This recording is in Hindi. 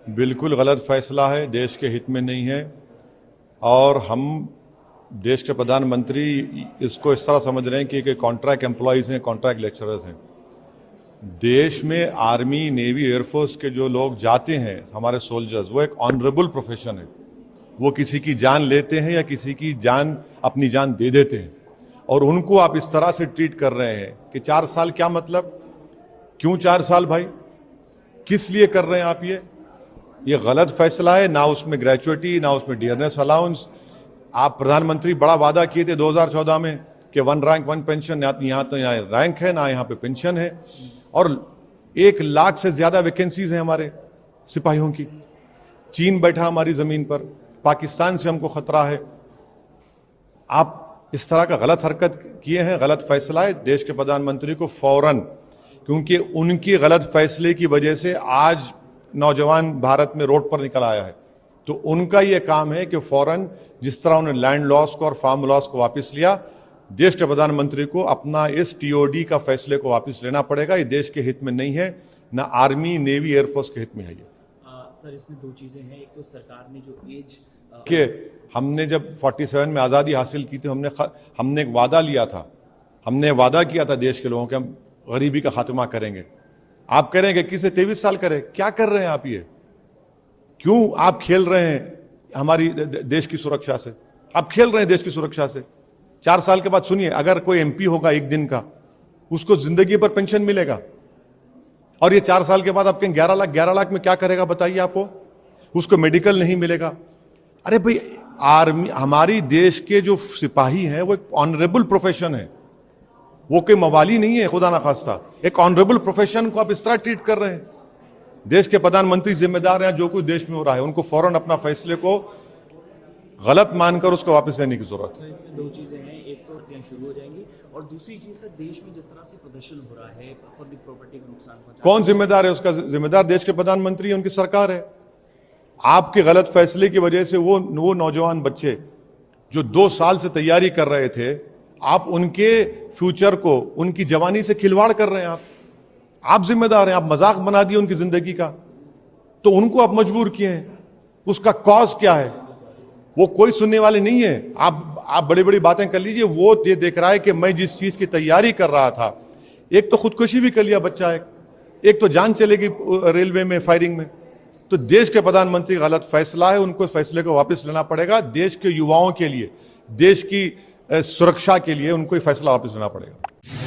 बिल्कुल गलत फैसला है, देश के हित में नहीं है। और हम देश के प्रधानमंत्री इसको इस तरह समझ रहे हैं कि कॉन्ट्रैक्ट एम्प्लॉयज़ हैं, कॉन्ट्रैक्ट लेक्चरर्स हैं। देश में आर्मी, नेवी, एयरफोर्स के जो लोग जाते हैं, हमारे सोल्जर्स, वो एक ऑनरेबल प्रोफेशन है। वो किसी की जान लेते हैं या किसी की जान, अपनी जान दे देते हैं, और उनको आप इस तरह से ट्रीट कर रहे हैं कि 4 साल, क्या मतलब? क्यों 4 साल भाई? किस लिए कर रहे हैं आप ये गलत फैसला है। ना उसमें ग्रेचुइटी, ना उसमें डियरनेस अलाउंस। आप प्रधानमंत्री बड़ा वादा किए थे 2014 में कि 1 रैंक 1 पेंशन, यहाँ तो यहाँ रैंक है ना यहाँ पे पेंशन है, और 1 लाख से ज्यादा वैकेंसीज हैं हमारे सिपाहियों की। चीन बैठा हमारी जमीन पर, पाकिस्तान से हमको खतरा है। आप इस तरह का गलत हरकत किए हैं, गलत फैसला है। देश के प्रधानमंत्री को फौरन, क्योंकि उनकी गलत फैसले की वजह से आज नौजवान भारत में रोड पर निकल आया है, तो उनका यह काम है कि फौरन, जिस तरह उन्होंने लैंड लॉस को और फार्म लॉस को वापस लिया, देश के प्रधानमंत्री को अपना इस टीओडी का फैसले को वापस लेना पड़ेगा। ये देश के हित में नहीं है, ना आर्मी, नेवी, एयरफोर्स के हित में है ये। सर, इसमें 2 चीजें हैं। एक तो सरकार ने जो एज कि हमने जब 47 में आज़ादी हासिल की थी, हमने एक वादा लिया था, हमने वादा किया था देश के लोगों के, हम गरीबी का खात्मा करेंगे। आप कह रहे हैं कि किसे 23 साल करे? क्या कर रहे हैं आप? ये क्यों आप खेल रहे हैं हमारी देश की सुरक्षा से? आप खेल रहे हैं देश की सुरक्षा से। 4 साल के बाद सुनिए, अगर कोई एमपी होगा 1 दिन का, उसको जिंदगी पर पेंशन मिलेगा, और ये 4 साल के बाद आप कहें 11 लाख में क्या करेगा बताइए आप? वो उसको मेडिकल नहीं मिलेगा। अरे भाई, आर्मी, हमारी देश के जो सिपाही हैं वो एक ऑनरेबल प्रोफेशन है, वो कोई मवाली नहीं है खुदा ना खास्ता। एक ऑनरेबल प्रोफेशन को आप इस तरह ट्रीट कर रहे हैं। देश के प्रधानमंत्री जिम्मेदार हैं जो कुछ देश में हो रहा है, उनको फौरन अपना फैसले को गलत मानकर उसको वापस लेने की जरूरत है। इसमें 2 चीजें हैं। एक तो शुरू हो जाएंगी, और दूसरी चीज सर, देश में जिस तरह से प्रदर्शन हो रहा है, पब्लिक प्रॉपर्टी को नुकसान पहुंचा, कौन जिम्मेदार है? उसका जिम्मेदार देश के प्रधानमंत्री है, उनकी सरकार है। आपके गलत फैसले की वजह से वो नौजवान बच्चे जो 2 साल से तैयारी कर रहे थे, आप उनके फ्यूचर को, उनकी जवानी से खिलवाड़ कर रहे हैं। आप जिम्मेदार हैं। आप मजाक बना दिए उनकी जिंदगी का, तो उनको आप मजबूर किए हैं। उसका कॉज क्या है? वो कोई सुनने वाले नहीं है। आप बड़ी बड़ी बातें कर लीजिए, वो ये देख रहा है कि मैं जिस चीज की तैयारी कर रहा था, एक तो खुदकुशी भी कर लिया बच्चा, एक तो जान चलेगी रेलवे में फायरिंग में। तो देश के प्रधानमंत्री गलत फैसला है, उनको फैसले को वापस लेना पड़ेगा। देश के युवाओं के लिए, देश की सुरक्षा के लिए उनको ये फैसला वापस लेना पड़ेगा।